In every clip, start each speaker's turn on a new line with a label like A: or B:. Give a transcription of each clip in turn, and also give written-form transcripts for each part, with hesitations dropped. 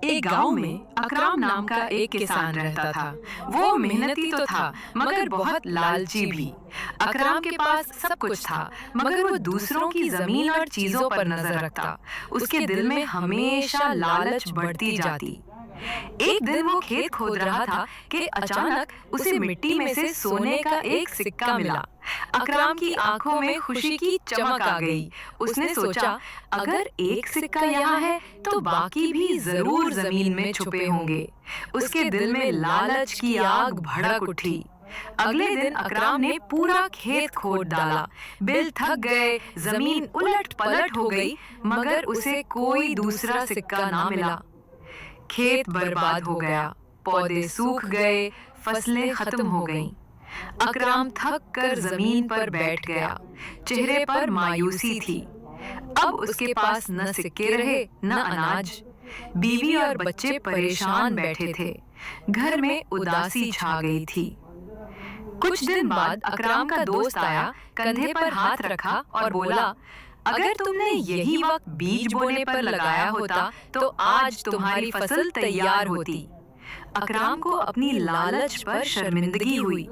A: एक गांव में अकराम नाम का एक किसान रहता था। वो मेहनती तो था मगर बहुत लालची भी। अकराम के पास सब कुछ था मगर वो दूसरों की जमीन और चीजों पर नजर रखता। उसके दिल में हमेशा लालच बढ़ती जाती। एक दिन वो खेत खोद रहा था कि अचानक उसे मिट्टी में से सोने का एक सिक्का मिला। अकराम की आंखों में खुशी की चमक आ गई। उसने सोचा, अगर एक सिक्का यहाँ है तो बाकी भी जरूर जमीन में छुपे होंगे। उसके दिल में लालच की आग भड़क उठी। अगले दिन अकराम ने पूरा खेत खोद डाला। बिल थक गए, जमीन उलट पलट हो गई, मगर उसे कोई दूसरा सिक्का ना मिला। खेत बर्बाद हो गया, पौधे सूख गए, फसलें खत्म हो गईं। अकराम थक कर जमीन पर बैठ गया। चेहरे पर मायूसी थी। अब उसके पास न सिक्के रहे न अनाज। बीवी और बच्चे परेशान बैठे थे। घर में उदासी छा गई थी। कुछ दिन बाद अकराम का दोस्त आया, कंधे पर हाथ रखा और बोला, अगर तुमने यही वक्त बीज बोने पर लगाया होता तो आज तुम्हारी फसल तैयार होती। अकराम को अपनी लालच पर शर्मिंदगी हुई।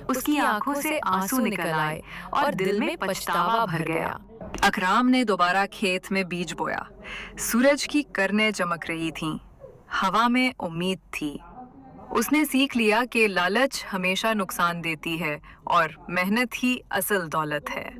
A: उसकी आंखों से आंसू निकल आए और दिल में पछतावा भर गया।
B: अकराम ने दोबारा खेत में बीज बोया। सूरज की किरणें चमक रही थीं। हवा में उम्मीद थी। उसने सीख लिया कि लालच हमेशा नुकसान देती है और मेहनत ही असल दौलत है।